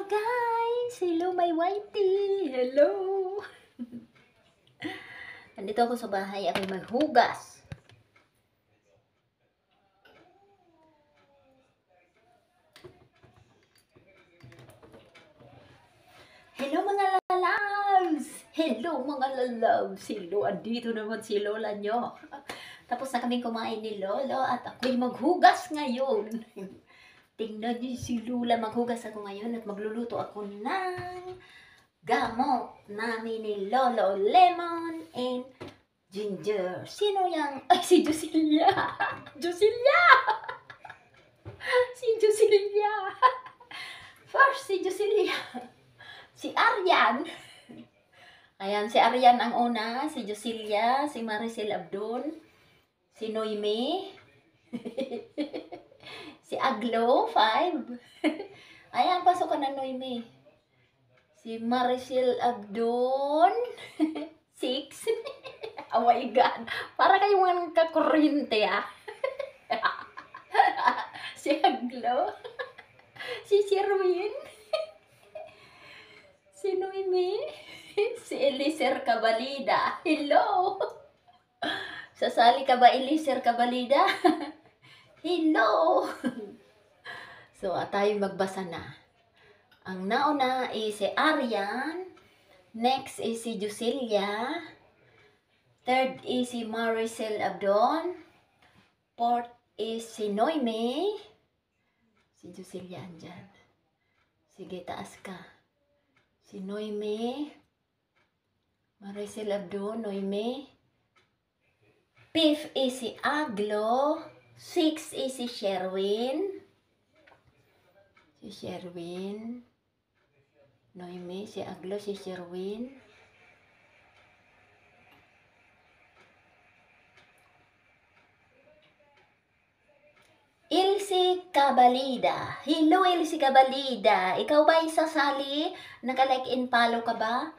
guys! Hello my whitey! Hello! Nandito ako sa bahay, ako'y maghugas. Hello mga lalabs! Hello mga lalabs! Hello, andito naman si Lola nyo. Tapos na kaming kumain ni Lolo at ako'y maghugas ngayon. Tingnan niyo si Lola, maghugas ako ngayon at magluluto ako ng gamot namin ni Lolo, lemon and ginger. Sino yang? Ay, si Jusilia! Jusilia! Si Jusilia! First, si Jusilia. Si Aryan. Ayan, si Aryan ang una, si Jusilia, si Maricel Abdon, si Noime, si Aglo, 5. Ayan, pasok ka na Noime. Si Maricel Abdon, 6. Oh my God. Para kayong mga kakuryente, ah. Si Aglo. Si Sherwin. Si Noemi. Si Eliser Cabalida. Hello. Sasali ka ba, Eliser Cabalida? Hello. So, tayo magbasa na. Ang nauna is si Aryan. Next is si Jusilia. Third is si Maricel Abdon. Fourth is si Noime. Si Jusilia andyan. Sige, taas ka. Si Noime. Maricel Abdon, Noime. Fifth is si Aglo. Sixth is si Sherwin. Si Sherwin. Noime, si Aglo, si Sherwin. Elsie Cabalida. Hello, Elsie Cabalida. Ikaw ba ay sasali? Naka-like and follow ka ba?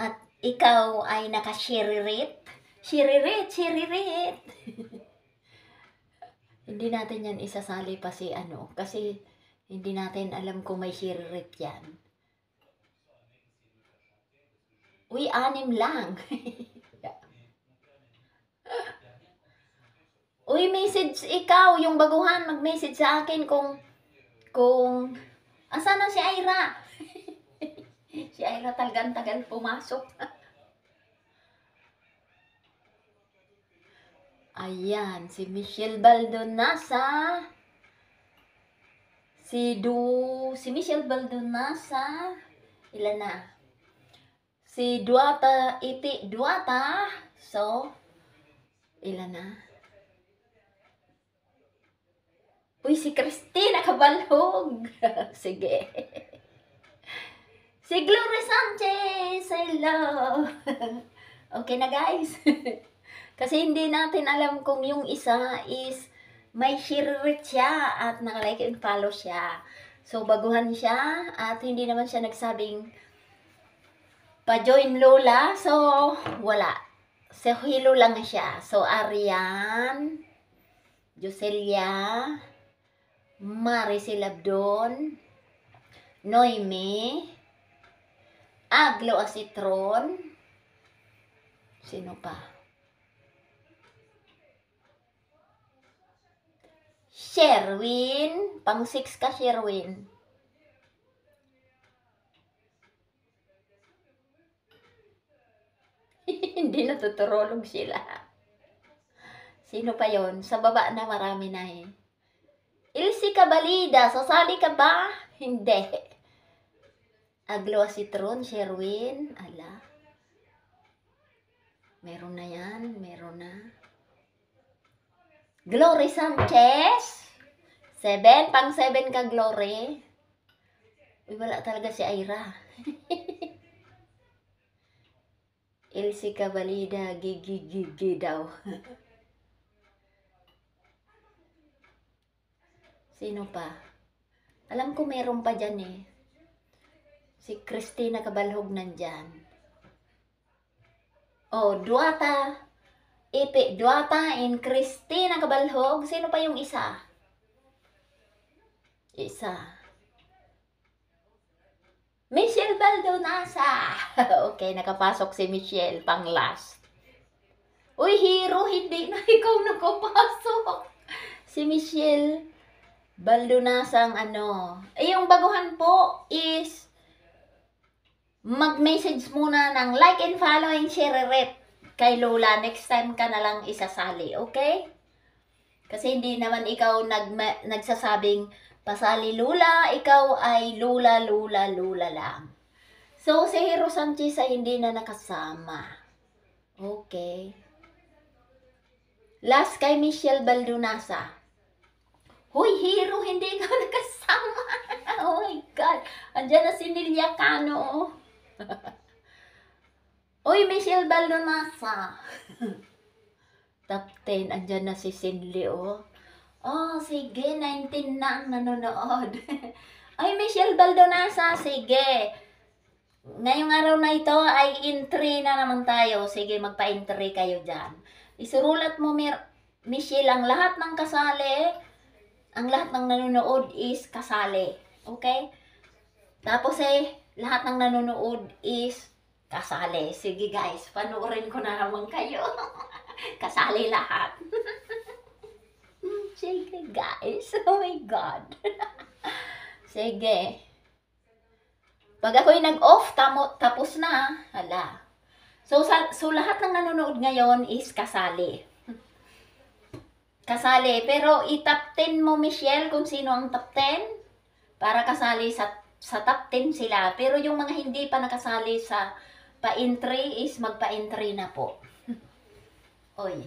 At ikaw ay naka-shiririt? Shiririt, shiririt. Hindi natin yan isasali pa si ano. Kasi hindi natin alam kung may shiririt yan. Uy, 6 lang. Uy, message ikaw, yung baguhan, mag-message sa akin kung asan na si Ira? Si Ira talagang tagal pumasok. Ayan, si Michelle Baldonasa. Si Michelle Baldonasa. Ilan na? Si Duata, Iti Duata. So, ilan na? Uy, si Christina Cabalhog. Sige. Si Gloria Sanchez. Hello. Okay na, guys. Kasi hindi natin alam kung yung isa is may shiririt siya at nakalike and follow siya. So, baguhan siya at hindi naman siya nagsabing pa-join Lola. So, wala. So, hello lang siya. So, Arian, Joselia, Maricel Abdon, Noime, Aglo Asitron, sino pa? Sherwin, pang 6 ka Sherwin. Hindi natuturolog sila. Sino pa yon? Sa baba na marami na eh. Elsie Cabalida, sasali ka ba? Hindi. Aglo Citron, Sherwin, ala. Meron na yan, meron na. Glory Sanchez, 7, pang 7 ka Glory. Uy, wala talaga si Ira. Elsie Cabalida, gigi daw. Sino pa? Alam ko meron pa dyan eh. Si Christina Cabalhog nandyan. Oh, Duata. Ipi, Duata and Christina Cabalhog. Sino pa yung isa? Isa. Baldonasa. Okay, nakapasok si Michelle pang last. Uy, hero, hindi na ikaw nakapasok. Si Michelle Baldonasa ang ano. Yung baguhan po is mag-message muna ng like and follow and share rep kay Lola. Next time ka na lang isasali, okay? Kasi hindi naman ikaw nagsasabing pasali Lola, ikaw ay Lola lang. So, si Hero Sanchez ay hindi na nakasama. Okay. Last kay Michelle Baldonasa. Hoy, Hero, hindi ka nakasama. Oh my God. Andiyan na si Nelia Cano. Uy, Michelle Baldonasa. Top 10, andyan na si Cindy, oh. Oh, sige, 19 na ang nanonood. Ay, Michelle Baldonasa, sige. Ngayong araw na ito ay entry na naman tayo. Sige, magpa-entry kayo dyan. Isurulat mo, Michelle, ang lahat ng kasali, ang lahat ng nanonood is kasali. Okay? Tapos lahat ng nanonood is kasali. Sige guys, panoorin ko na naman kayo. Kasali lahat. Sige guys, oh my God. Sige. Pag ako'y nag-off, tapos na. Hala. So lahat ng nanonood ngayon is kasali. Kasali. Pero i-top 10 mo, Michelle, kung sino ang top 10. Para kasali sa top 10 sila. Pero yung mga hindi pa nakasali sa pa-entry is magpa-entry na po. Oy.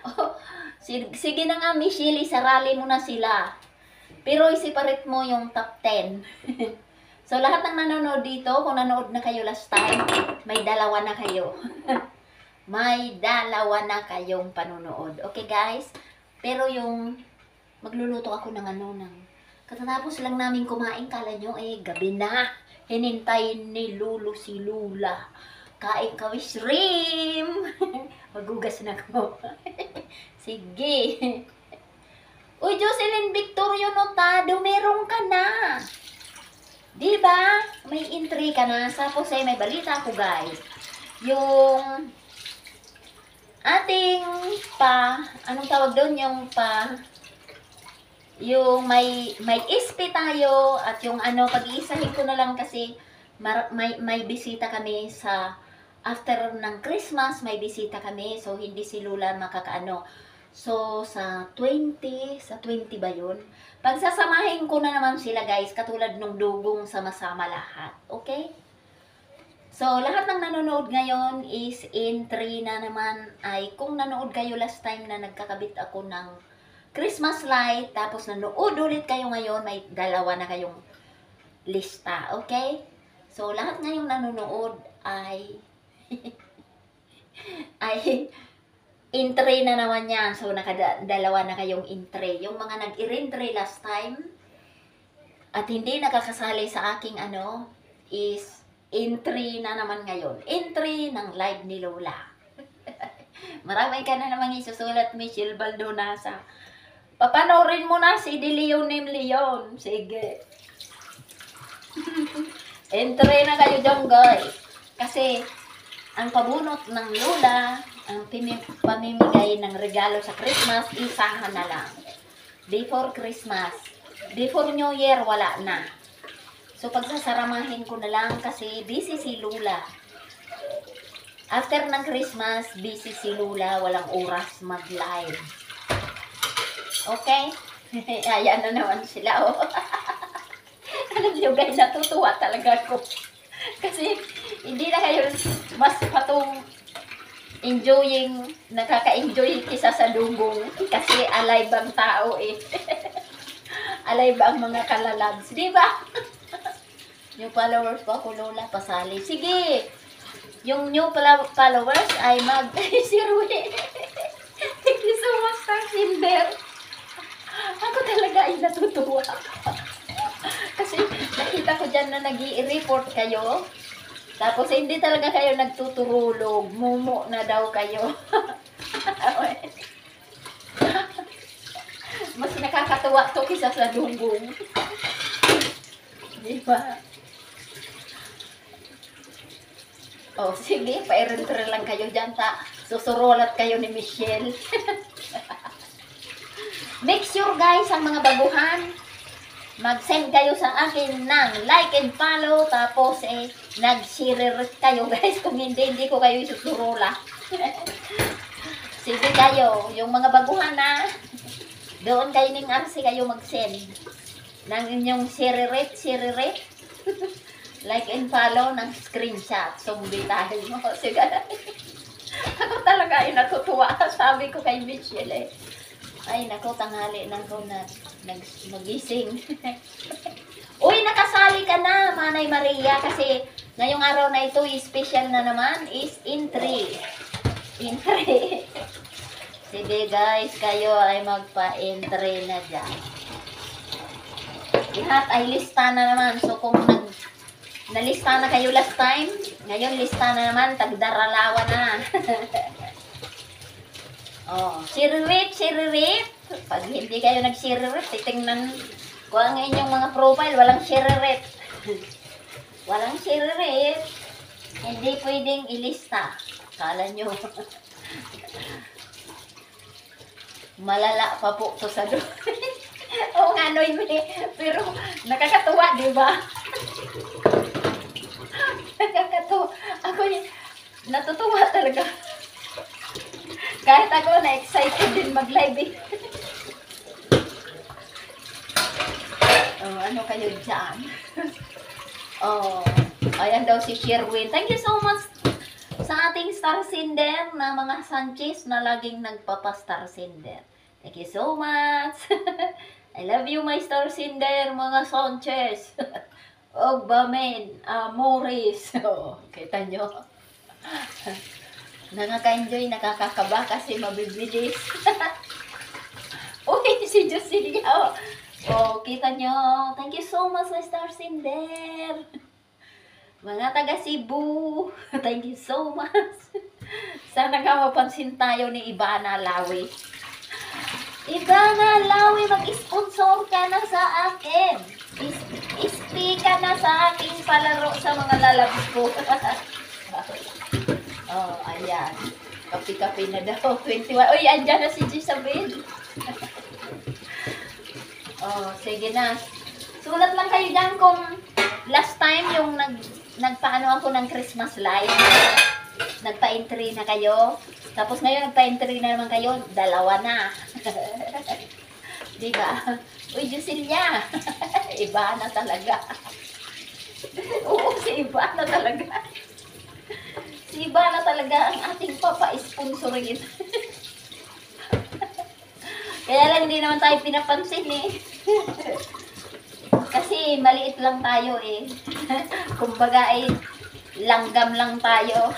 Oh, sige na nga, Michelle, isarali mo na sila. Pero i-separate mo yung top 10. So, lahat ng nanonood dito, kung nanood na kayo last time, may dalawa na kayo. May dalawa na kayong panunood. Okay, guys? Pero yung magluluto ako ng katatapos lang namin kumain, kala nyo, gabi na. Hinintayin ni Lulu si Lula. Kain kami shrimp. Magugas na ko. Sige. Uy, Jocelyn Victorio Notado, meron ka na. Diba? May entry ka na. Tapos may balita ko, guys. Yung ating anong tawag doon? Yung may SP tayo at yung pag-iisahin ko na lang kasi may bisita kami sa after ng Christmas, may bisita kami. So, hindi si Lula makakaano. So, sa 20 ba yun? Pagsasamahin ko na naman sila, guys, katulad nung dugong sama-sama lahat. Okay? So, lahat ng nanonood ngayon is entry na naman ay kung nanood kayo last time na nagkakabit ako ng Christmas light, tapos nanood ulit kayo ngayon, may dalawa na kayong lista. Okay? So, lahat ngayong nanonood ay entry na naman yan. So, nakadalawa na kayong entry. Yung mga nag-entry last time at hindi nakakasali sa aking is entry na naman ngayon. Entry ng live ni Lola. Marami ka na namang isusulat, Michelle Baldonasa. Papanoorin mo na si De Leon. Sige. Entry na kayo dyan, guys. Kasi, ang pabunot ng Lola, ang pamimigay ng regalo sa Christmas, isahan na lang. Before Christmas. Before New Year, wala na. So, pagsasaramahin ko na lang kasi busy si Lola. After ng Christmas, busy si Lola. Walang oras mag-live. Okay? Ayan na naman sila, oh. Alam niyo, guys, natutuwa talaga ko. Kasi, hindi na kayo mas patong enjoying, nakaka-enjoy kisa sa dugong. Kasi alive ang tao eh. Alive ang mga kalalabs. Diba? New followers ko ako, Lola, pasali. Sige! Yung new followers ay si Rui. Thank you so much, Star Silver. Ako talaga ay natutuwa. Kasi nakita ko dyan na nag-i-report kayo. Tapos hindi talaga kayo nagtuturulog. Mumo na daw kayo. Mas nakakatuwa to kisa sa dunggong. Diba? Oh, sige, pa-enter lang kayo dyan sa susurolat kayo ni Michelle. Make sure guys, ang mga baguhan, mag-send kayo sa akin ng like and follow, tapos nag-share kayo guys. Kung hindi ko kayo isusurola. Sige kayo, yung mga baguhan na, doon kayo ng RC kayo mag-send ng inyong share rate. Like and follow ng screenshot. Zombie tayo mo. Sige. Ako talaga ay natutuwa. Sabi ko kay Michelle ay nako, tanghali na ko na magising. Uy, nakasali ka na, Manay Maria, kasi ngayong araw na ito, special na naman, is entry. Sige guys, kayo ay magpa-entry na dyan. Lahat ay lista na naman. So kung nalista na kayo last time, ngayon lista na naman, tagdaralawa na. Oh, share rate. Pag hindi kayo nag-share rate, titingnan ko ang inyong mga profile, walang share rate. Walang share rate. Hindi pwedeng ilista. Kala nyo. Malala pa po to sa doon. Oo nga, Noy, pero nakakatuwa, di ba? Nakakatuwa. Ako natutuwa talaga. Kahit ako na-excited din mag-live eh. Oh, ano kayo dyan? Oh, ayan daw si Sherwin. Thank you so much sa ating star sender na mga Sanchez na laging nagpapa-star sender. Thank you so much. I love you, my star sender, mga Sanchez. Ogbamen, Morris. Oh, kita nyo. Nakaka-enjoy, nakakakaba kasi mabibilis. Uy, si Jocelyn. Oh, kita nyo. Thank you so much, my star sender. Mga taga Cebu. Thank you so much. Sana nga mapansin tayo ni Ivana Lawi. Ivana Lawi, mag-sponsor ka na sa akin. Isti ka na sa aking palaro sa mga lalabs ko. Oh, ayan. Kapi-kapi na daw. 21. Uy, andyan na si Jisabel. Oh, sige na. Sulat lang kayo dyan kung last time yung nagpaano ako ng Christmas live. Nagpa-entry na kayo. Tapos ngayon nagpa-entry na naman kayo. Dalawa na. Diba? Uy, Jusilia. Iba na talaga. Oo, si Iba na talaga. Si Iba na talaga ang ating papa-sponsorin. Kaya lang hindi naman tayo pinapansin eh. Kasi maliit lang tayo eh. Kumbaga ay langgam lang tayo.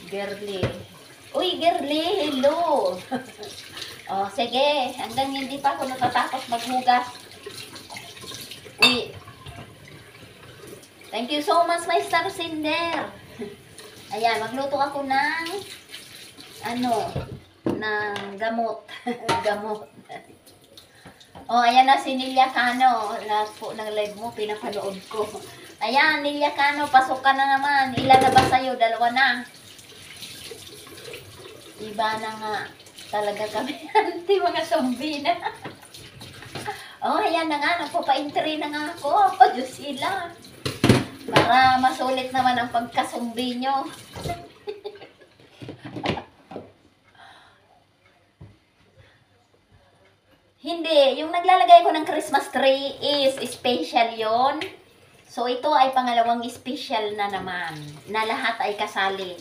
Girly. Uy, Girly, hello. Oh, sige. Hanggang hindi pa ako natatapos maghugas. Uy. Thank you so much, my star sender. Ayan, magluto ako ng ng gamot. Gamot. Oh, ayan na si Nelia Cano. Lahat po ng live mo, pinapanood ko. Ayan, Nelia Cano, pasok ka na naman. Ilan na ba sa'yo? Dalawa na. Iba na nga. Talaga kami. Anti mga zombie na. Oh, ayan na nga. Nagpapa-entry na nga ako. Oh, Diyos sila. Para masulit naman ang pagkasumbi nyo. Hindi. Yung naglalagay ko ng Christmas tree is special yon. So, ito ay pangalawang special na naman. Na lahat ay kasali.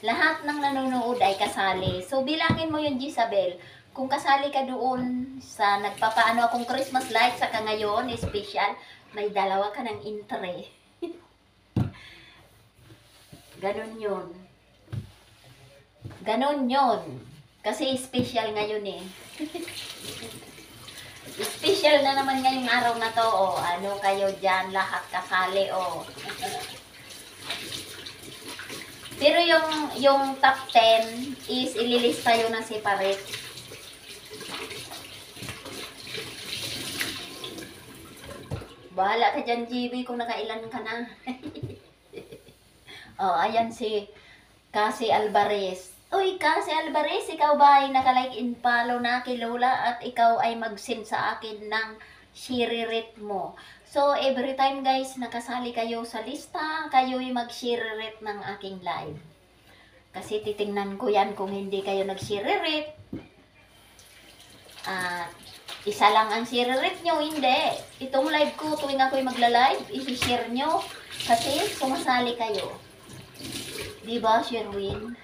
Lahat ng nanonood ay kasali. So, bilangin mo yun, Jisabel. Kung kasali ka doon sa nagpapaano akong Christmas light, saka ngayon, special, may dalawa ka ng entry. Ganon yun. Ganon yun. Kasi special ngayon eh. Special na naman ngayong araw na to. O, ano kayo dyan, lahat kasali. O. Pero yung top 10 is ililista yun na separate. Bahala ka dyan, GB, kung nakailan ka na. Oh, ayan si Cassie Alvarez. Uy, Cassie Alvarez, ikaw ba ay nakalike in follow na kay Lola at ikaw ay mag-send sa akin ng share rate mo. So, every time guys, nakasali kayo sa lista, kayo ay mag-share rate ng aking live. Kasi titingnan ko yan kung hindi kayo nag-share rate. Isa lang ang share rate nyo, hindi. Itong live ko, tuwing ako'y magla-live, i-share nyo. Kasi sumasali kayo. Diba, Sherwin?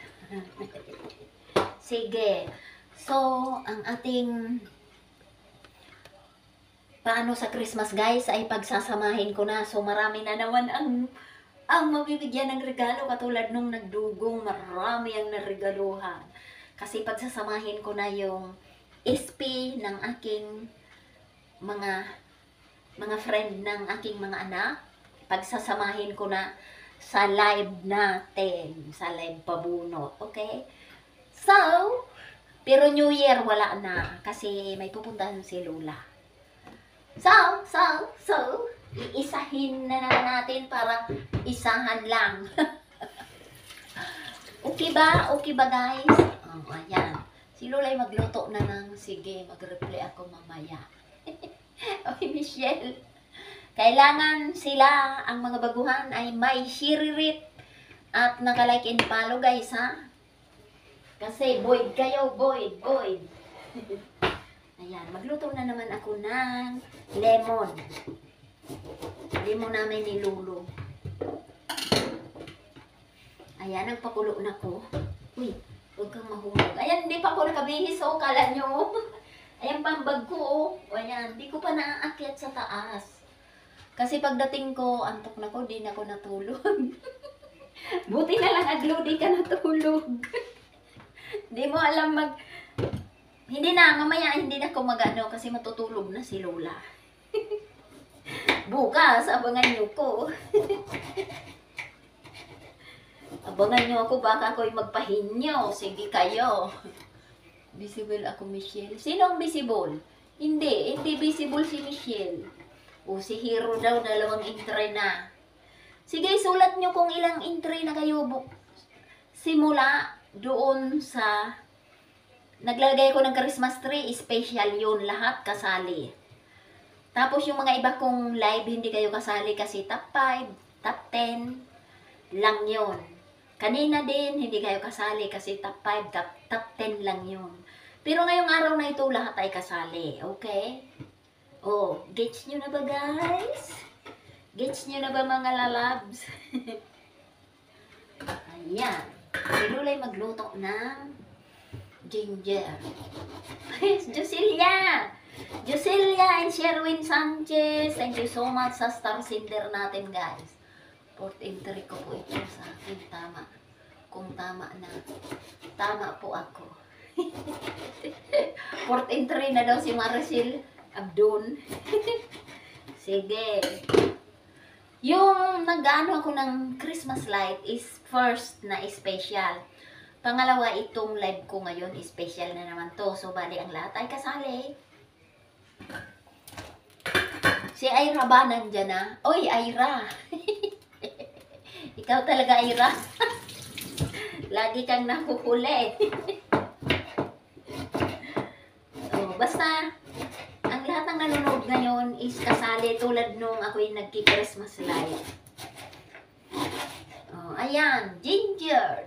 Sige. So, ang ating paano sa Christmas, guys, ay pagsasamahin ko na. So, marami na naman ang mabibigyan ng regalo. Katulad nung nagdugong, marami ang naregaluhan. Kasi pagsasamahin ko na yung SP ng aking mga friend ng aking mga anak. Pagsasamahin ko na sa live natin, sa live pabunot, okay? So, pero New Year wala na kasi may pupuntahan si Lola. So, iisahin na natin para isahan lang. Okay ba? Okay ba guys? Oh, ayan. Si Lola ay magluto na ng, sige, mag-reply ako mamaya. Okay, Michelle. Kailangan sila, ang mga baguhan, ay may share rate at nakalike and follow guys, ha? Kasi void kayo, void. Ayan, magluto na naman ako ng lemon. Lemon namin ni Lulu. Ayan, nagpakulo na ko. Uy, huwag kang mahulog. Ayan, hindi pa ako nakabihis, oh, kala nyo. Ayan, pambag ko, oh. Ayan, hindi ko pa naaakyat sa taas. Kasi pagdating ko, antok na ko, di na ako natulog. Buti na lang, aglo, di ka natulog. Di mo alam Hindi na, mamaya hindi na ako mag-ano kasi matutulog na si Lola. Bukas, abangan nyo ko. Abangan nyo ako, baka ako'y magpahinyo. Sige kayo. Visible ako, Michelle. Sino ang visible? Hindi visible si Michelle. O si Hero daw, 2 entry na. Sige, sulat nyo kung ilang entry na kayo simula doon sa naglagay ko ng Christmas tree, special yun, lahat kasali. Tapos yung mga iba kong live, hindi kayo kasali kasi top 5, top 10 lang yun. Kanina din, hindi kayo kasali kasi top 5, top 10 lang yun. Pero ngayong araw na ito, lahat ay kasali, okay? Oh, gets nyo na ba guys? Gets nyo na ba mga lalabs? Ayan. Si Lulay magluto ng ginger. Joselia and Sherwin Sanchez. Thank you so much sa star sender natin guys. Port entry ko po ito sa akin. Tama. Kung tama na. Tama po ako. Port entry na daw si Maricel Abdon. Sige. Yung nag-ano ako ng Christmas light is first na special. Pangalawa, itong live ko ngayon, special na naman to. So, bali ang lahat ay kasali. Si Ira ba nandyan na? Oy, Ira! Ikaw talaga, Ira. Lagi kang nakuhuli. So, basta, ang lahat ng nanonood ngayon is kasali tulad nung ako'y nagki-Christmas live. Oh, ayan, ginger.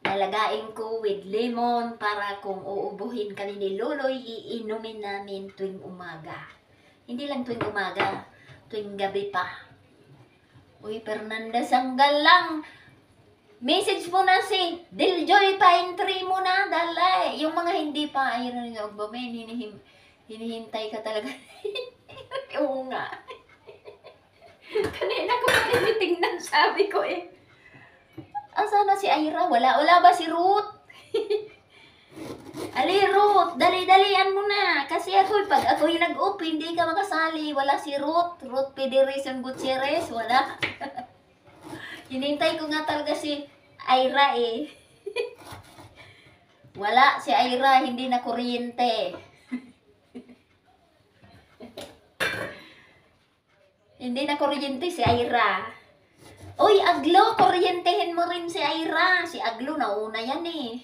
Lalagain ko with lemon para kung uubuhin kami ni Loloy, iinumin namin tuwing umaga. Hindi lang tuwing umaga, tuwing gabi pa. Uy, Fernanda Sanggal lang. Message mo na si Diljoy Pine Tree mo na, dalay. Yung mga hindi pa, ayun na ba, may hinihintay ka talaga. Oo nga. Kanina ko pa tinitingnan, sabi ko eh. Asa na si Ira? Wala ba si Ruth? Ali Ruth, dali-dalian mo na. Kasi pag ako'y nag-up, hindi ka makasali. Wala si Ruth Federation Gutierrez, wala. Hinintay ko nga talaga si Ira eh. Wala si Ira, hindi na kuryente. Hindi na kuryente si Ira. Uy, Aglo, kuryentehin mo rin si Ira. Si Aglo, nauna yan eh.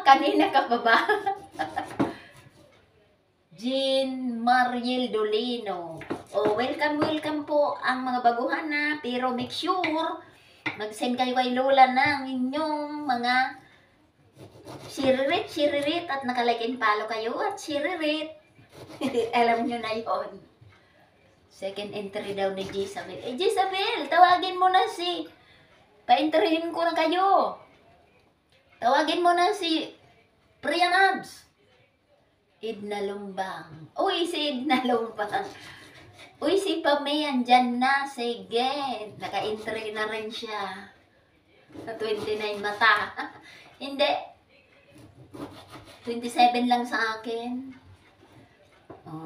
Kanina ka pa ba? Jean Mariel Dolino. Welcome po ang mga baguhan na. Pero make sure, mag-send kayo kay Lola ng inyong mga shiririt, at nakalike and follow kayo at shiririt. Alam nyo na yon. Second entry daw ni Jezabel. Jezabel, tawagin mo na si... Pa-entryhin ko na kayo. Tawagin mo na si Priya Nabs. Edna Lumbang. Uy, si Edna Lumbang. Uy, si Pamay, andyan na. Sige. Naka-entry na rin siya. Sa 29 mata. Hindi. 27 lang sa akin.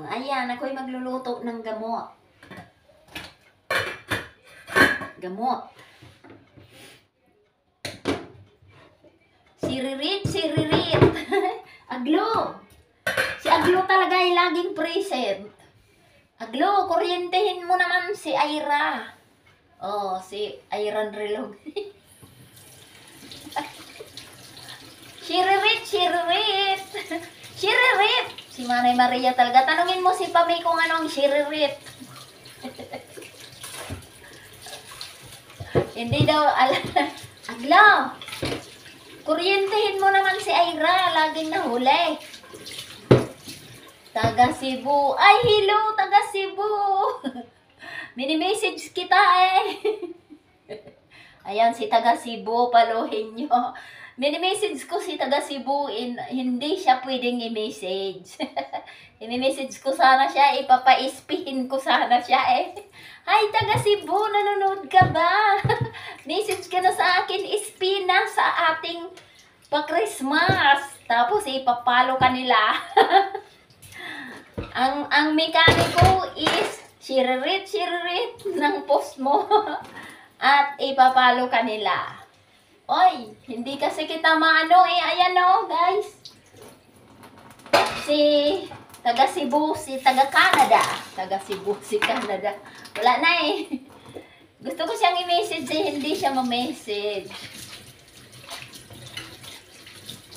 Ayan, ako'y magluluto ng gamot. Gamot. Siririt. Aglo. Si Aglo talaga ay laging present. Aglo, kuryentehin mo naman si Ira. Si Iron Relog. Shiririt. Si Manay Maria talaga. Tanungin mo si Pami kung anong shiririt. Hindi daw Aglo. Kuryentehin mo naman si Ira, laging nahuli. Taga Cebu. Ay, hello, taga Cebu. Mini-message kita eh. Ayan, si taga Cebu, paluhin nyo. Mini-message ko si taga Cebu, hindi siya pwedeng i-message. I-message ko sana siya, ipapa-ispihin ko sana siya eh. Hi, taga Cebu, nanonood ka ba? Message ka na sa akin, ispina sa ating pa-Christmas. Tapos ipapalo ka nila. ang mekaniko is shiririt ng post mo. At ipapalo ka nila. Oy, hindi kasi kita maano eh. Ayan o, guys. Si taga Cebu, si taga Canada. Taga Cebu, si Canada. Wala na eh. Gusto ko siyang i-message eh, hindi siya ma-message.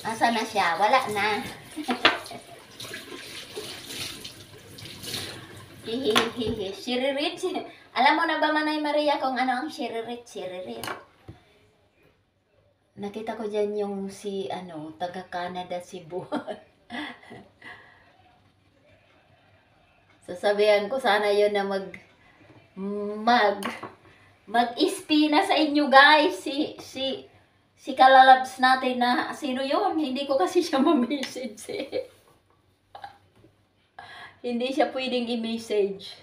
Asa na siya? Wala na. Hihihihi. Shiririt. Alam mo na ba, Manay Maria, kung ano ang shiririt? Nakita ko dyan yung si, taga Canada, Cebu. Sasabihan ko sana yun na mag-ispina sa inyo guys. Si kalalabs natin na sino yun? Hindi ko kasi siya ma-message eh. Hindi siya pwedeng i-message.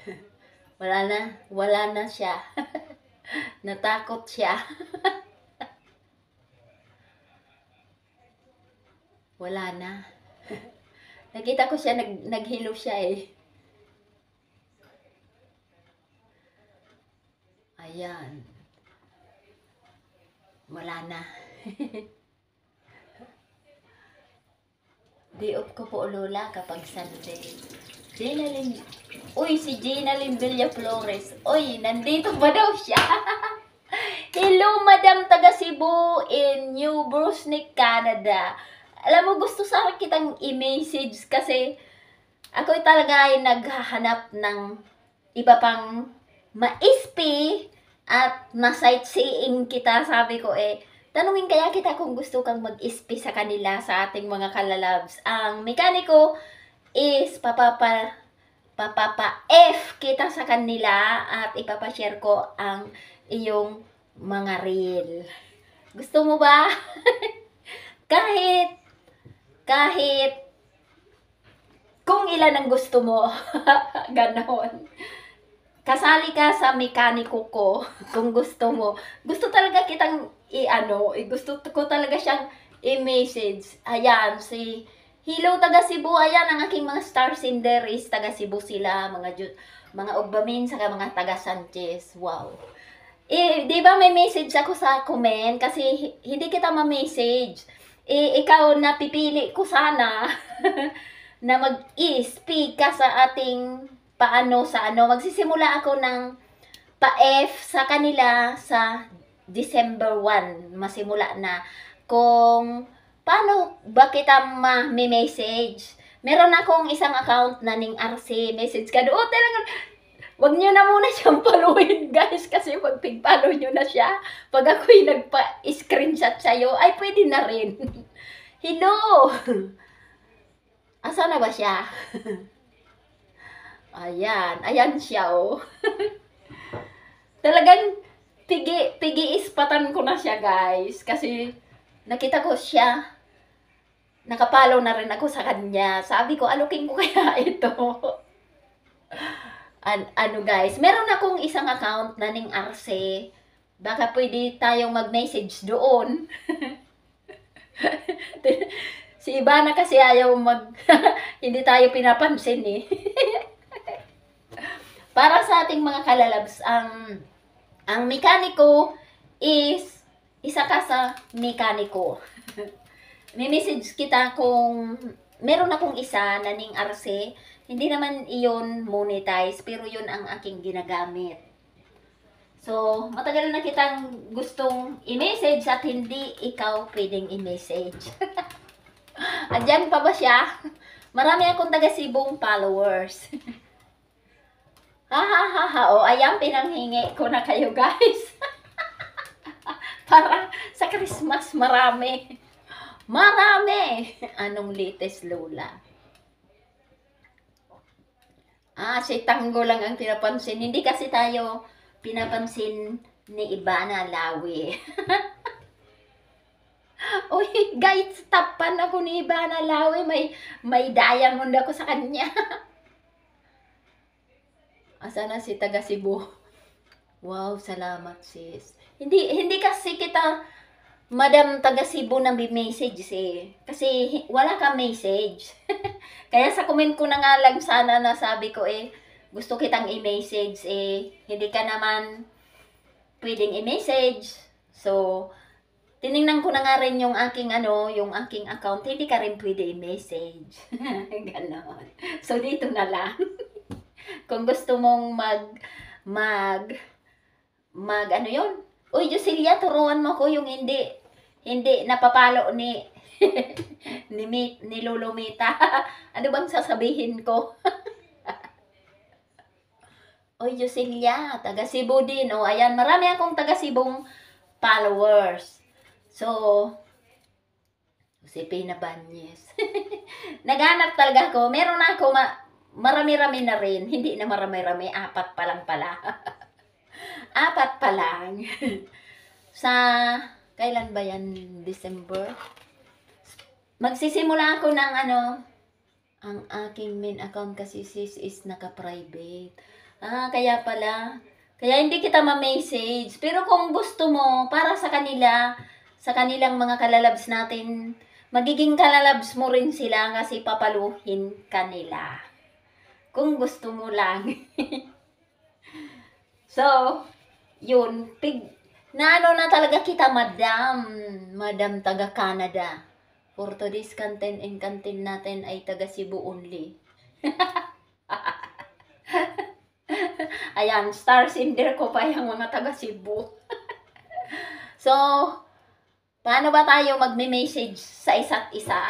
Wala na siya. Natakot siya. Wala na. Nakita ko siya, naghilo siya eh. Ayan. Wala na. Day off ko po, Lola, kapag Sunday. Uy, si Jenalyn Villa Flores. Uy, nandito ba daw siya? Hello, Madam taga Cebu in New Brunswick, Canada. Alam mo, gusto sana kitang i-message kasi ako talaga ay naghahanap ng iba pang ma-ispi at na-sightseeing kita. Sabi ko tanungin kaya kita kung gusto kang mag-ispi sa kanila, sa ating mga kalalabs. Ang mekaniko is papapa-F kita sa kanila at ipapashare ko ang iyong mga reel. Gusto mo ba? kahit kung ilan ang gusto mo. Ganon. Kasali ka sa mekaniko ko kung gusto mo. Gusto talaga kitang gusto ko talaga siyang i-message. Ayan, si Hello taga Cebu. Ayan, ang aking mga star sender is taga Cebu sila. Mga Ugbamin, saka mga taga Sanchez. Wow. Di ba may message ako sa comment? Kasi hindi kita ma-message. Ikaw napipili ko sana. na mag-speak ka sa ating paano sa ano. Magsisimula ako ng pa-F sa kanila sa December 1. Masimula na kung paano ba kita ma-message. Meron akong isang account na ning RC message ka doon. Talagang wag nyo na muna siyang paluin, guys, kasi pag pig-follow nyo na siya, pag ako'y nagpa-screenshot sa'yo, ay pwede na rin. Hello! Asa na ba siya? Ayan, ayan siya, oh. Talagang pigi-ispatan ko na siya, guys, kasi nakita ko siya, nakapalaw na rin ako sa kanya. Sabi ko, alukin ko kaya ito. Ano guys, meron akong isang account na ning RC. Baka pwede tayong mag-message doon. Si Ivana kasi ayaw hindi tayo pinapansin eh. Para sa ating mga kalalabs, ang mekaniko is isa ka sa mekaniko. May message kita kung meron akong isa na ning RC. Hindi naman iyon monetize, pero yun ang aking ginagamit. So, matagal na kitang gustong i-message at hindi ikaw pwedeng i-message. Andyan pa ba siya? Marami akong taga-Cebong followers. O, ayan, pinanghingi ko na kayo, guys. Para sa Christmas, marami. Marami! Anong latest, Lola? Si Tango lang ang pinapansin. Hindi kasi tayo pinapansin ni Ivana Lawi. Uy, guys, tapan ako ni Ivana Lawi. May diamond ako sa kanya. Asa na si taga Cebu? Wow, salamat sis. Hindi kasi kita Madam taga Cebu nang message eh. Kasi wala kang message. Kaya sa comment ko na nga lang sana na sabi ko gusto kitang i-message hindi ka naman pwedeng i-message. So, tiningnan ko na nga rin yung aking yung aking account, hindi ka rin pwede i-message. Ganon. So, dito na lang. Kung gusto mong ano yun? Uy, Joselia, turuan mo ko yung hindi napapalo ni Lolo Mita. Ano bang sasabihin ko? Oy, Joselia, taga Cebu din. O, ayan, marami akong taga Cebong followers. So, si Pina Banyes. Naghanap talaga ako. Meron ako, marami-rami na rin. Hindi na marami-rami, 4 pa lang pala. 4 pa lang. Sa, kailan ba yan? December? Magsisimula ako ng ang aking main account kasi sis is naka-private. Kaya pala. Kaya hindi kita ma-message. Pero kung gusto mo, para sa kanila, sa kanilang mga kalalabs natin, magiging kalalabs mo rin sila kasi papaluhin kanila. Kung gusto mo lang. So, yun. Na talaga kita, Madam taga Canada. For today's content and content natin ay taga Cebu only. Ayan, star sender ko pa yung mga taga Cebu. So, paano ba tayo magme-message sa isa't isa?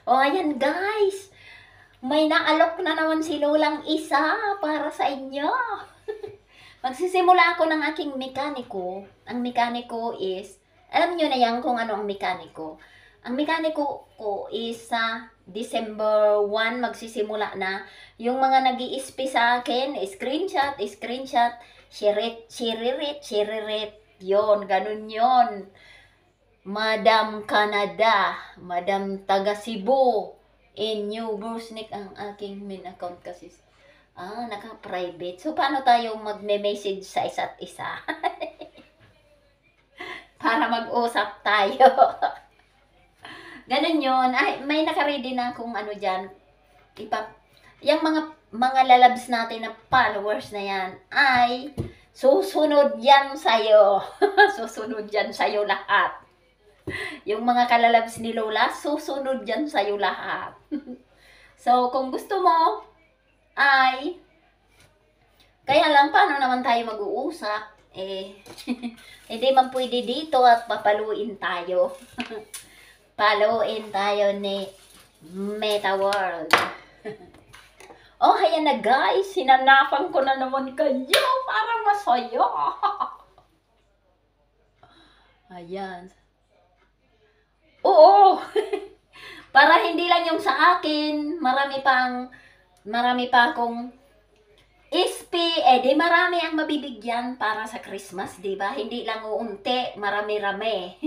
O, ayan guys. May naalok na naman si Lolang isa para sa inyo. Magsisimula ako ng aking mekaniko. Ang mekaniko is, alam nyo na yan kung ano ang mekaniko. Ang mekaniko ko is sa December 1 magsisimula na. Yung mga nag-i-sp sa akin, screenshot, share it. Yon, ganun yon. Madam Canada, Madam taga Cebu, in New Brunswick ang aking main account kasi. Naka-private. So, paano tayo magme-message sa isa't isa? Para mag-usap tayo. Ganun yun. Ay, may naka-ready na akong dyan. Yung mga lalabs natin na followers na yan, ay susunod yan sa'yo. Susunod yan sa'yo lahat. Yung mga kalalabs ni Lola, susunod yan sa'yo lahat. So, kung gusto mo, ay, kaya lang, paano naman tayo mag-uusap? Hindi man pwede dito at papaluin tayo. Paluin tayo ni Meta World. Oh, ayan na guys, sinanapan ko na naman kayo para masaya. Ayan. Oo. Para hindi lang yung sa akin, marami pa akong SP, di marami ang mabibigyan para sa Christmas, di ba? Hindi lang uunti, marami-rami.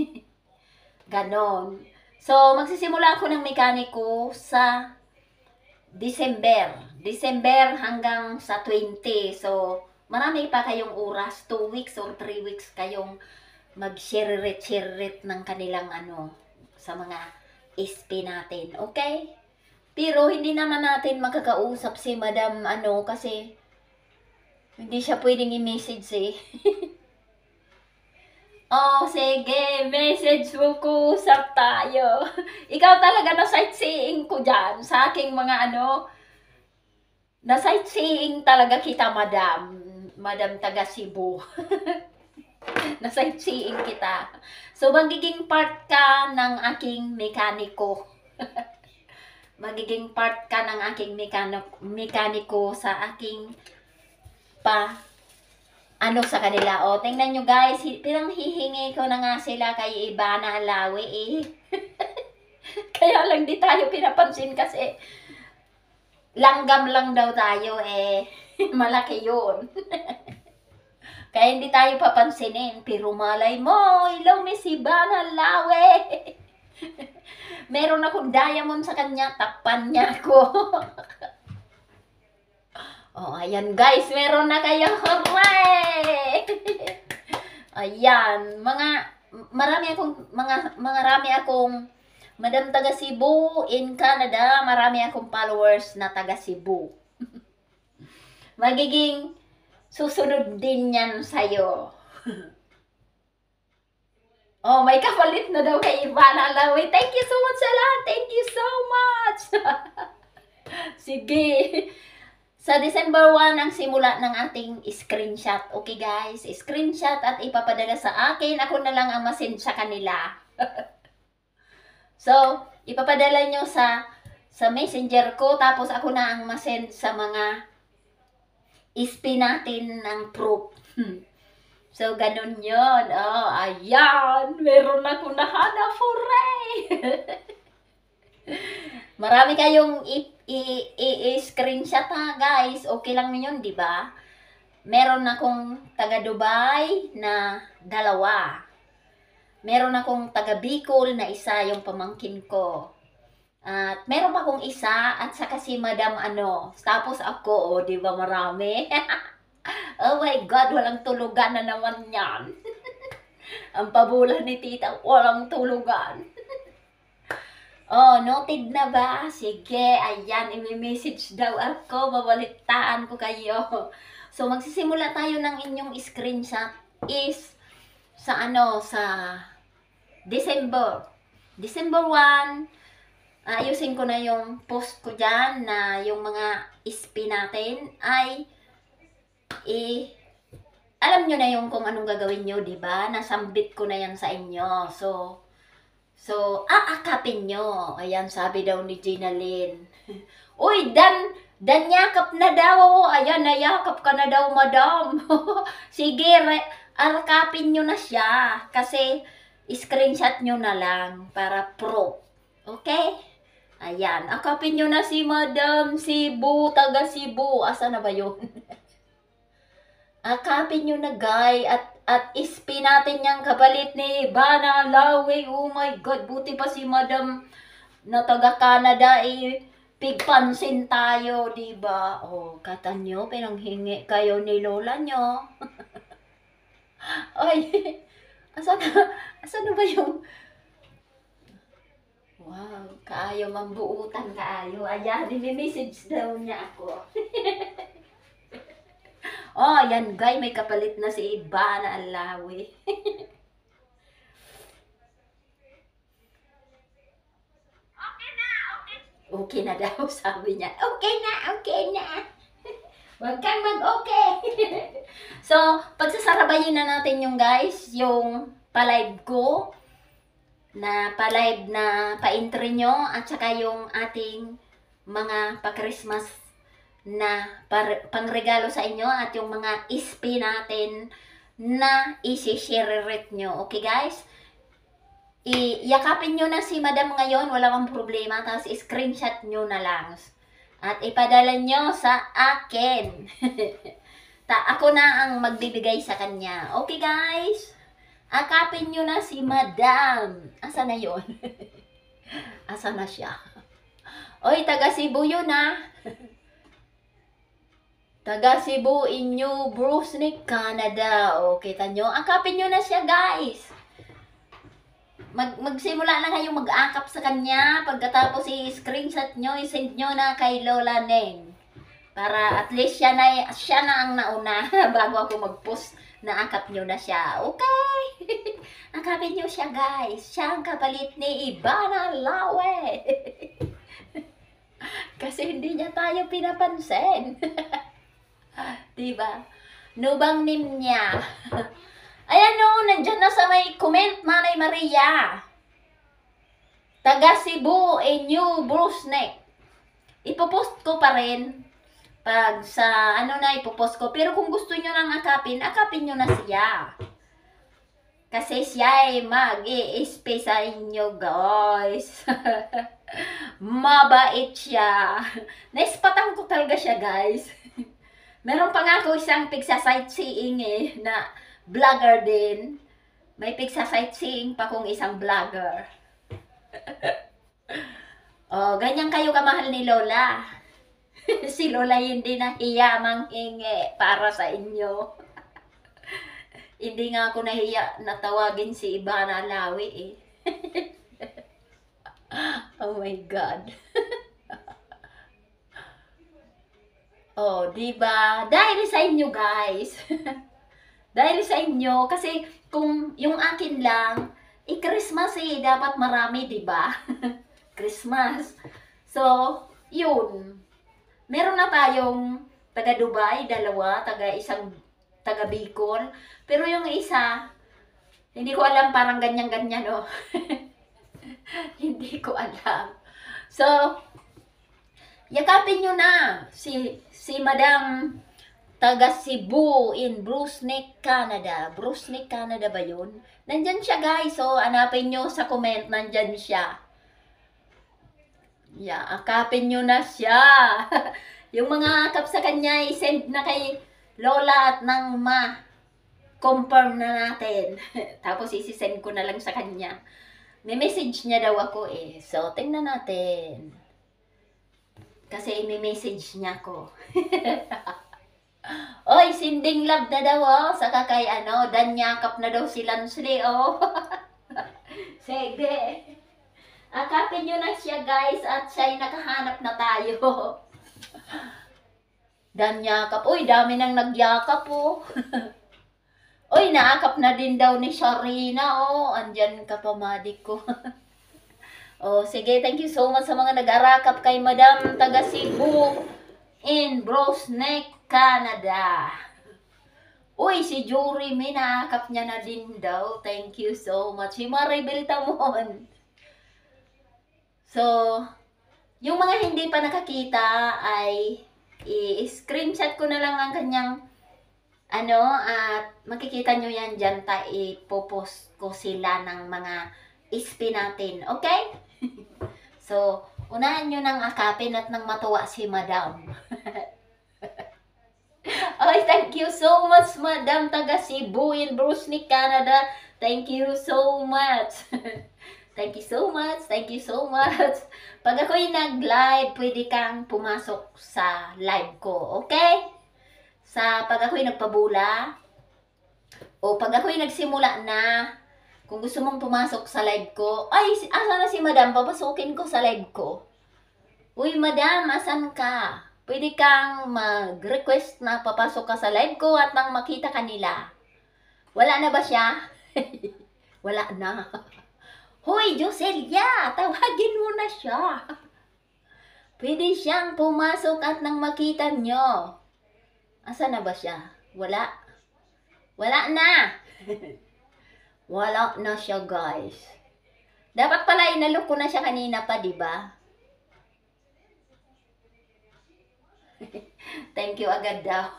Ganon. So, magsisimula ako ng mekaniko sa December hanggang sa 20. So, marami pa kayong oras, 2 weeks or 3 weeks kayong mag-share-it ng kanilang sa mga SP natin. Okay? Pero hindi naman natin makakausap si Madam kasi hindi siya pwedeng i-message eh. Oh, sige, message mo ko, usap tayo. Ikaw talaga na sightseeing ko dyan sa aking mga na sightseeing talaga kita, Madam. Madam taga Cebu. Na sightseeing kita. So, magiging part ka ng aking mekaniko. Magiging part ka ng aking mekaniko sa aking sa kanila. O, tingnan nyo guys, pirang hihingi ko na nga sila kay Ivana Alawi eh. Kaya lang di tayo pinapansin kasi langgam lang daw tayo eh. Malaki yun. Kaya hindi tayo papansinin. Pero malay mo, ilaw Miss Ivana Alawi. Meron akong diamond sa kanya, takpan niya ako. Oh, ayan guys, meron na kayo. Hooray! Ayan, marami akong Madam taga Cebu in Canada, marami akong followers na taga Cebu. Magiging susunod din yan sa'yo. Oh, may kapalit na daw kay Ivana Alawi. Thank you so much sa lahat. Thank you so much. Sige. Sa December 1 ang simula ng ating screenshot. Okay guys, screenshot at ipapadala sa akin. Ako na lang ang masend sa kanila. So, ipapadala nyo sa messenger ko. Tapos ako na ang masend sa mga SP natin ng proof. So, ganun yun. Oh, ayan. Meron ako nahanap. Hooray! Marami kayong i-screenshot ha, guys. Okay lang yun, di ba? Meron akong taga Dubai na 2. Meron akong taga Bicol na 1, yung pamangkin ko. At meron akong 1 at saka si Madam Tapos ako, di ba marami? Oh my God, walang tulugan na naman yan. Ang pabula ni tita, walang tulugan. Oh, noted na ba? Sige, ayan, i-message daw ako, babalitaan ko kayo. So, magsisimula tayo ng inyong screenshot is sa December 1, ayusin ko na yung post ko dyan na yung mga SP natin ay alam nyo na yung kung anong gagawin nyo, diba? Nasambit ko na yan sa inyo. So, aakapin nyo. Ayan, sabi daw ni Gina Lynn. Uy, Dan yakap na daw. Ayan, nayakap ka na daw, madam. Sige, akapin nyo na siya. Kasi, screenshot nyo na lang para proof. Okay? Ayan, akapin nyo na si Madam Cebu, taga Cebu. Asa na ba yun? Akapin nyo na, guys. At SP natin yung kapalit ni Ivana Alawi. Oh my God, buti pa si Madam na taga Canada pigpansin tayo, diba? Oh, kata nyo, pinanghingi kayo ni lola nyo. Ay, asa na ba yung... Wow, kaayo mambuutan kaayo. Ayan, i-message daw niya ako. Oh, ayan guys, may kapalit na si Ivana Alawi. Okay na daw, sabi niya. Okay na, okay na. Huwag kang mag-okay. So, pagsasarabayin na natin yung guys, yung pa-live ko, na pa-live na pa-entry nyo, at saka yung ating mga pa-Christmas na pangregalo sa inyo, at yung mga ispi natin na isi-share nyo. Okay guys? Iyakapin nyo na si Madam ngayon, wala kang problema, tapos screenshot nyo na lang. At ipadala nyo sa akin. Ako na ang magbibigay sa kanya. Okay guys? Akapin nyo na si Madam. Asa na yon? Asa na siya? Oy, taga Cebu yun ah. Taga Cebu, inyo, Brusnik, Canada. O, kita nyo? Akapin nyo na siya guys. Magsimula na kayong mag-akap sa kanya. Pagkatapos i-screenshot nyo, i-send nyo na kay Lola Neng. Para at least siya na ang nauna bago ako mag-post na akap nyo na siya. Okay? Akapin nyo siya guys. Siya ang kapalit ni Ivana Lawe. Kasi hindi niya tayo pinapansin. Diba? Nubang nim niya. Ayan o, nandyan na sa may comment, Manay Maria. Taga Cebu, New Brusnek. Ipopost ko pa rin. Pag sa, ipopost ko. Pero kung gusto nyo nang akapin nyo na siya. Kasi siya ay mag-i-ispe sa inyo, guys. Mabait siya. Naispatan ko talaga siya, guys. Meron pa nga ako isang pigsa-sightseeing na vlogger din. May pigsa-sightseeing pa kong isang vlogger. Oh, ganyan kayo kamahal ni Lola. Si Lola hindi nahiya manghingi para sa inyo. Hindi nga ako nahiya na tawagin si Ivana Lawe eh. Oh my God. Oh, diba? Dahil sa inyo guys. Dahil sa inyo, kasi kung yung akin lang, Christmas dapat marami, diba? Christmas. So, yun. Meron na tayong taga Dubai, dalawa, taga Bicol. Pero yung isa, hindi ko alam, parang ganyan-ganyan, oh. Hindi ko alam. So, yakapin nyo na si Madam taga Cebu in Brusnik, Canada. Brusnik, Canada ba yun? Nandyan siya guys. So, hanapin nyo sa comment. Nandyan siya. Yeah, akapin nyo na siya. Yung mga akap sa kanya, i-send na kay Lola at nang ma-confirm na natin. Tapos isi-send ko na lang sa kanya. May message niya daw ako eh. So, tingnan natin. Kasi may message niya ko. Oy, sending love na daw oh. Saka kay danyakap na daw si Lansli oh. Sige. Akapin nyo na siya guys at siya'y nakahanap na tayo. Danyakap. Uy, dami nang nagyakap oh. Uy, naakap na din daw ni Sharina oh. Andyan ka pamadik ko. Oh, sige, thank you so much sa mga nag-arakap kay Madam taga Cebu in Brusnik, Canada. Uy, si Jory, may naakap niya na din daw. Thank you so much. Si Maribel Tamon. So, yung mga hindi pa nakakita ay i-screenshot ko na lang ang kanyang at makikita nyo yan dyan, ipopost ko sila ng mga ispi natin. Okay? So, unahan nyo nang akapin at nang matuwa si Madam. Okay, thank you so much, Madam taga Cebu in Brusnik, Canada. Thank you so much. Thank you so much. Thank you so much. Pag ako'y nag-live, pwede kang pumasok sa live ko. Okay? Pag ako'y nagpabula, o pag ako'y nagsimula na, kung gusto mong pumasok sa live ko, ay, asa na si Madam? Papasukin ko sa live ko. Uy, Madam, asan ka? Pwede kang mag-request na papasok ka sa live ko at nang makita ka nila. Wala na ba siya? Wala na. Hoy, Joselia, tawagin mo na siya. Pwede siyang pumasok at nang makita nyo. Asa na ba siya? Wala. Wala na. Wala na siya, guys. Dapat pala inalok ko na siya kanina pa, di ba? Thank you agad daw.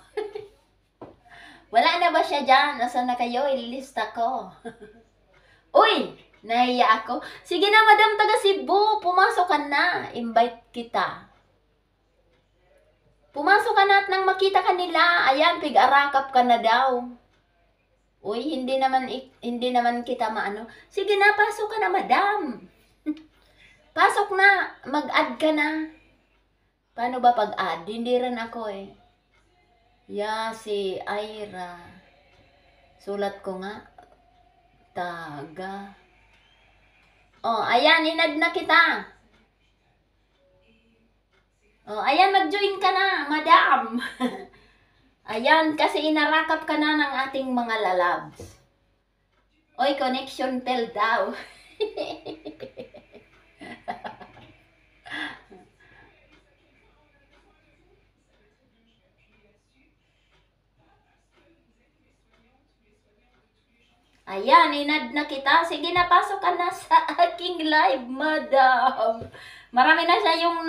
Wala na ba siya dyan? Nasaan na kayo? Ililista ko. Uy! Nahiya ako. Sige na, Madam taga Cebu. Pumasok ka na. Invite kita. Pumasok ka na at nang makita ka nila. Ayan, pig-arakap ka na daw. Uy, hindi naman kita maano. Sige na, pasok ka na, Madam. Pasok na. Mag-add ka na. Paano ba pag-add? Hindi rin ako eh. Si Ira. Sulat ko nga. Taga. Ayan, inad na kita. Ayan, mag-join ka na, Madam. Ayan, kasi inarakap ka na ng ating mga lalabs. Oy, connection tel daw. Ayan, inad na kita. Sige na, pasok ka na sa aking live, Madam. Marami na siya yung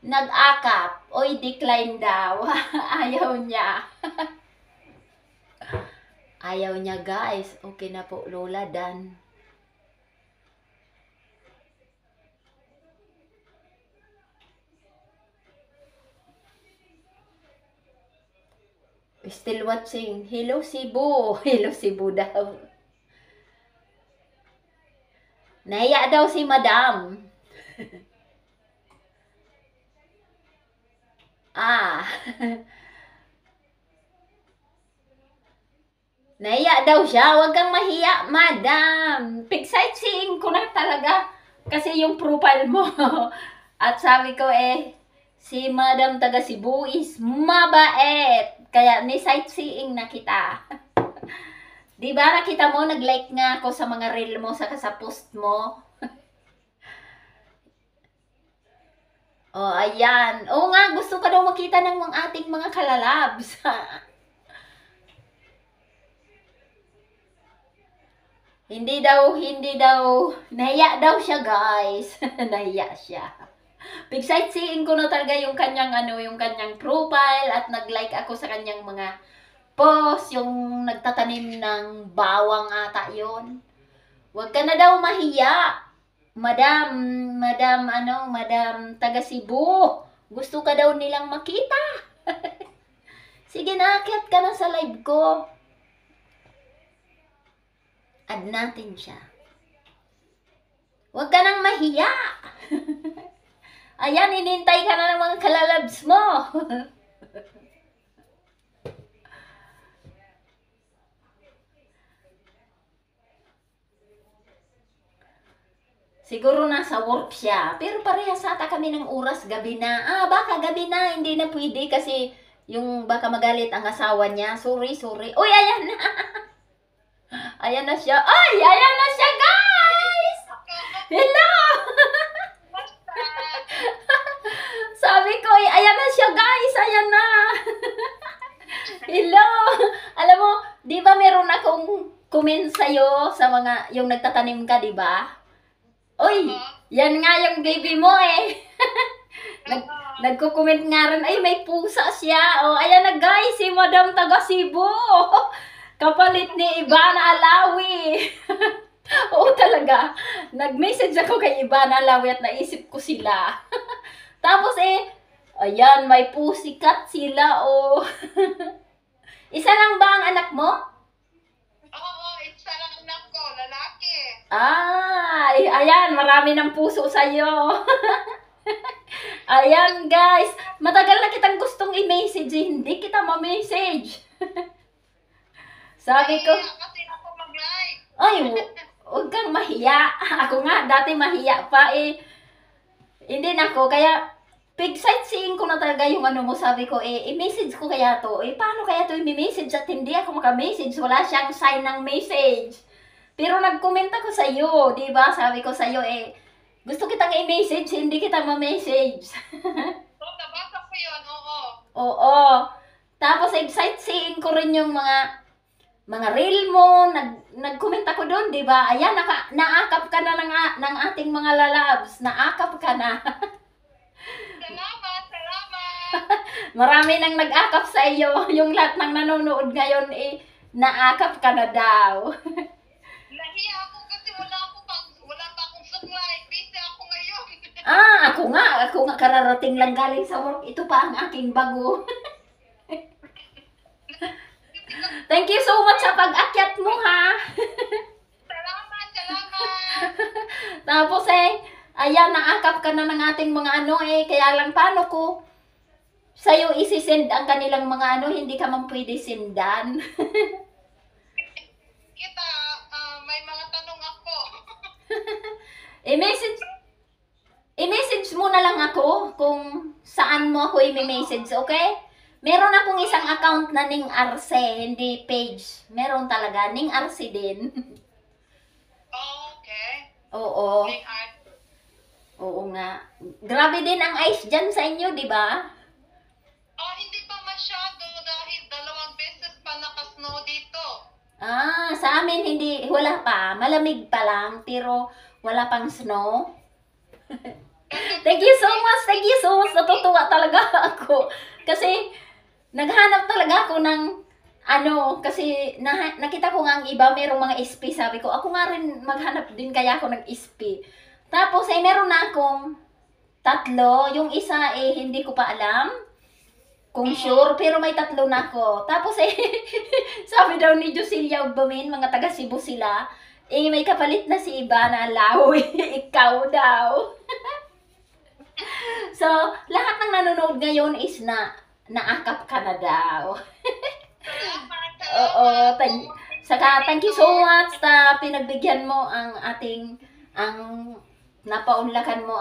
nag-akap. Oy, decline daw. Ayaw niya. Ayaw niya, guys. Okay na po, Lola, Dan. Still watching. Hello, Cebu. Hello, Cebu daw. Nahiya daw si Madam. Nahiya daw siya. Huwag kang mahiya, Madam. Pig-sightseeing ko na talaga. Kasi yung profile mo. At sabi ko si Madam taga Cebu is mabait. Kaya ni-sightseeing na kita. Diba nakita mo, nag-like nga ako sa mga reel mo, saka sa post mo. Ayan. Nga, gusto ka daw makita ng mga ating mga kalalabs. Hindi daw, nahiya daw siya, guys. Nahiya siya. Pig-sightseeing ko na talaga yung kanyang yung kanyang profile at nag-like ako sa kanyang mga post, yung nagtatanim ng bawang ata yon. Huwag ka na daw mahiya. Madam taga Cebu. Gusto ka daw nilang makita. Sige na, akyat ka na sa live ko. Add natin siya. Huwag ka nang mahiya. Ayan, inintay ka na ng mga kalalabs mo. Siguro nasa work siya. Pero parehas ata kami ng oras, gabi na. Baka gabi na, hindi na pwede kasi yung baka magalit ang asawa niya. Sorry. Uy, ayan na. Ayan na siya. Ay, ayan na siya, guys! Hello! Sabi ko, ayan na siya, guys. Ayan na. Hello! Alam mo, di ba meron akong comment sa'yo sa mga, yung nagtatanim ka, di ba? Uy, yan nga yung baby mo Nagko-comment nga rin, ay may pusa siya. Ayan na guys, si Madam taga Cebu. Kapalit ni Ivana Alawi. Talaga. Nag-message ako kay Ivana Alawi at naisip ko sila. Tapos ayan, may pussycat sila Isa lang ba ang anak mo? Oo, isa lang anak ko, lalaki. Ayan, marami ng puso sa'yo. Ayan, guys. Matagal na kitang gustong i-message, hindi kita ma-message. Sabi ko, kasi ako mag-live. ay, huwag kang mahiya. Ako nga, dati mahiya pa Hindi na ako, kaya pig-sightseeing ko na talaga yung mo. Sabi ko, i-message ko kaya to. Paano kaya to i-message at hindi ako maka-message? Wala siyang sign ng message. Pero nag-comment ako sa'yo, di ba? Sabi ko sa'yo, Gusto kitang i-message, hindi kita ma-message. So, nabasa ko yun, oo. Oo. Tapos sightseeing ko rin yung mga reel mo, nag-comment ako doon, 'di ba? Ayan, naakap ka na ng ating mga lalabs. Naakap ka na. Salamat, salamat. Marami nang nag-akap sa iyo. Yung lahat ng nanonood ngayon naakap ka na daw. Nahiya ako kasi wala pa akong supply. Busy ako ngayon. Ako nga kararating lang galing sa work. Ito pa ang aking bago. Thank you so much sa pag-akyat mo, ha. Salamat, salamat. Tapos ayan, naakap ka na ng ating mga kaya lang paano ko sa'yo isi-send ang kanilang mga hindi ka man pwede sendan. Kita, may mga tanong ako. I-message mo na lang ako kung saan mo ako i-message, okay? Meron akong isang account na Ning Arce, hindi page. Meron talaga, Ning Arce din. Okay. Oo. Ning art. Oo nga. Grabe din ang ice dyan sa inyo, di ba? Hindi pa masyado dahil 2 beses pa naka-snow dito. Sa amin wala pa. Malamig pa lang, pero wala pang snow. Thank you so much, thank you so much. Natutuwa talaga ako. Kasi, naghanap talaga ako ng kasi nakita ko nga ang iba, merong mga SP. Sabi ko, ako nga rin maghanap din kaya ako ng SP. Tapos, meron na akong 3. Yung isa, hindi ko pa alam kung sure, pero may 3 na ako. Tapos, sabi daw ni Joselia Ugbamin, mga taga Cebu sila, may kapalit na si Ivana Lawi. Ikaw daw. So, lahat ng nanonood ngayon is naakap ka na daw. Salamat, Oo, salamat. thank you so much na pinagbigyan mo napaunlakan mo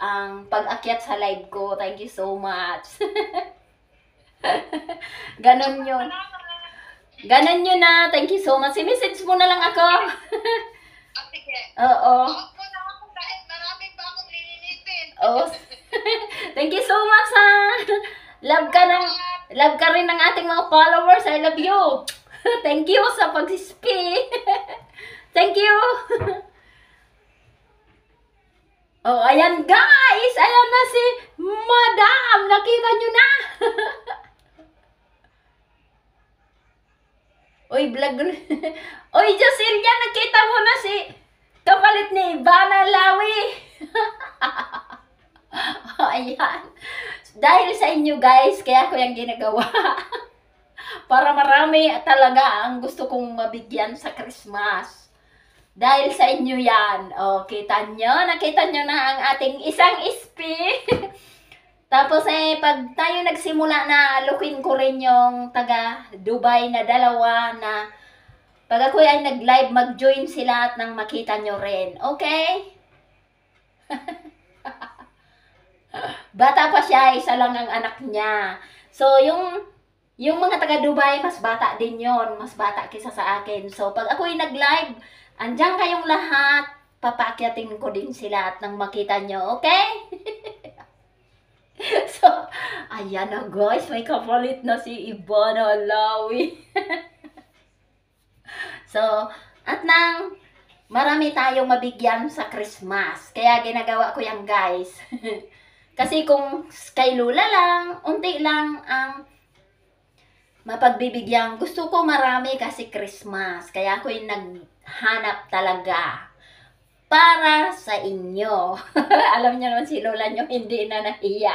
ang pag-akyat sa live ko. Thank you so much. Ganon yun. Ganon yun na. Thank you so much. I-message mo na lang ako. Sige. Oo. Huwag mo na ako dahil marami pa akong lilinitin. Oo. Thank you so much, ha. Love ka rin ng ating mga followers. I love you. Thank you sa pag-speak. Thank you. Oh, ayan guys. Ayan na si Madam. Nakita nyo na. Oy, vlog. Oy, Joselia, nakita mo na si kapalit ni Ivana Lawi. Ayan. Dahil sa inyo guys, kaya ko yung ginagawa. Para marami talaga ang gusto kong mabigyan sa Christmas. Dahil sa inyo yan. O, nakita nyo na ang ating isang SP. Tapos pag tayo nagsimula na, lookin ko rin yung taga Dubai na 2 na pag ako ay nag-live, mag-join sila at nang makita nyo rin. Okay? Bata pa siya, isa lang ang anak niya. So, yung mga taga Dubai, mas bata din yon, mas bata kisa sa akin. So, pag ako ay nag-live, andyan kayong lahat, papakyatin ko din sila at nang makita nyo, okay? So, ayan na guys, may kapalit na si Ivana Lawi. So, at nang marami tayong mabigyan sa Christmas. Kaya ginagawa ko yan guys. Kasi kung kay Lula lang, unti lang ang mapagbibigyan. Gusto ko marami kasi Christmas. Kaya ako yung naghanap talaga para sa inyo. Alam niyo naman si Lola nyo, hindi na nahiya.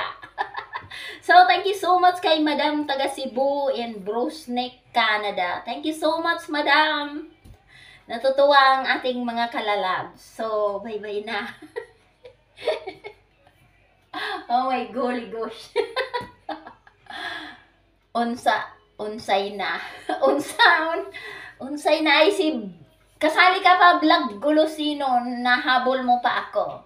So, thank you so much kay Madam taga Cebu in Bruce Neck, Canada. Thank you so much, Madam. Natutuwa ang ating mga kalalabs. So, bye-bye na. Oh my golly gosh. Unsay na. Unsay na ay kasali ka pa vlog Golosino, nahabol mo pa ako.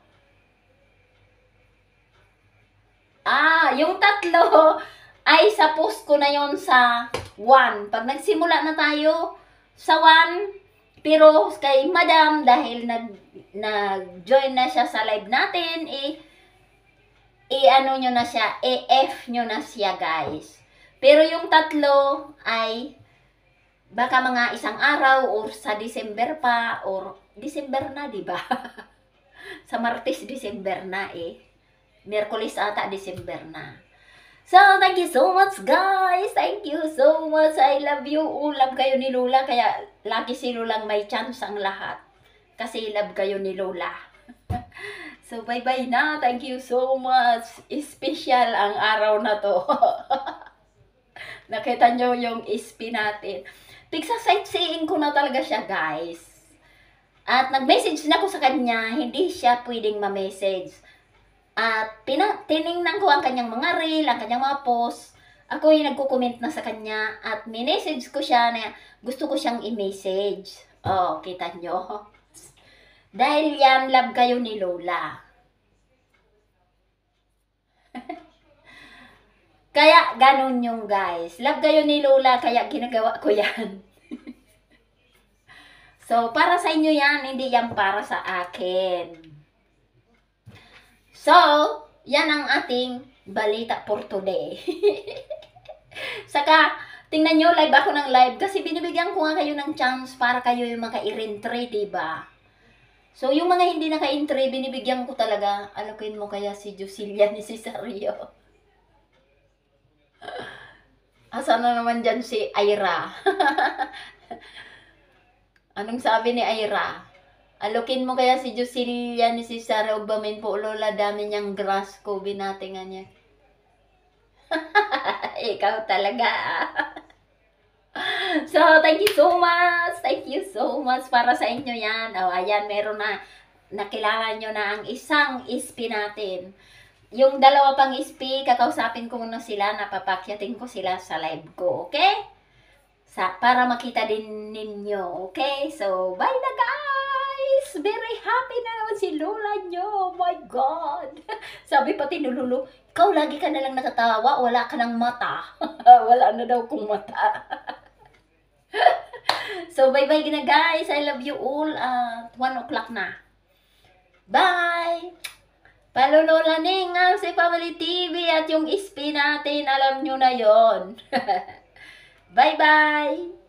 Yung 3 ay sa post ko na yon sa 1. Pag nagsimula na tayo sa 1, Pero kay Madam, dahil nag-join na siya sa live natin, ano nyo na siya, F nyo na siya, guys. Pero yung tatlo ay baka mga isang araw or sa December pa or December na, di ba? Sa Martes, December na Miyerkules ata, December na. So, thank you so much, guys. Thank you so much. I love you. Love kayo ni Lola. Kaya, lagi si Lolang may chance ang lahat. Kasi love kayo ni Lola. So, bye-bye na. Thank you so much. Special ang araw na to. Nakita nyo yung SP natin. Pigsa sightseeing ko na talaga siya, guys. At nag-message na ko sa kanya. Hindi siya pwedeng ma-message. At tiningnan ko ang kanyang mga reel, ang kanyang mga post. Ako yung nagko-comment na sa kanya at minessage ko siya na gusto ko siyang i-message. Oh, kita nyo? Dahil yan, love kayo ni Lola. Kaya ganun yung guys. Love kayo ni Lola, kaya ginagawa ko yan. So, para sa inyo yan, hindi yan para sa akin. So, yan ang ating balita for today. Saka, tingnan nyo, live ako ng live kasi binibigyan ko nga kayo ng chance para kayo yung maka-entry, diba? So, yung mga hindi naka-entry, binibigyan ko talaga. Alokin mo kaya si Jusilia ni Cesario. Asa na naman dyan si Ira? Anong sabi ni Ira? Alokin mo kaya si Jusilia ni Cesario Ogbamin po, Lola, dami niyang grass ko, binatingan niya. Ikaw talaga. So, thank you so much. Thank you so much para sa inyo yan. O, ayan, meron na. Nakilala nyo na ang isang SP natin. Yung dalawa pang SP, kakausapin ko muna sila, napapakyatin ko sila sa live ko, okay? Para makita din ninyo, okay? So, bye na guys! Very happy na naman si Lola nyo. Oh my God! Sabi pati ni Lulu, ikaw lagi ka nalang natatawa, wala ka ng mata. Wala na daw kong mata. So, bye-bye na guys. I love you all. 1 o'clock na. Bye! Follow Lola Ningang si Family TV at yung SP natin, alam nyo na yon. Bye-bye!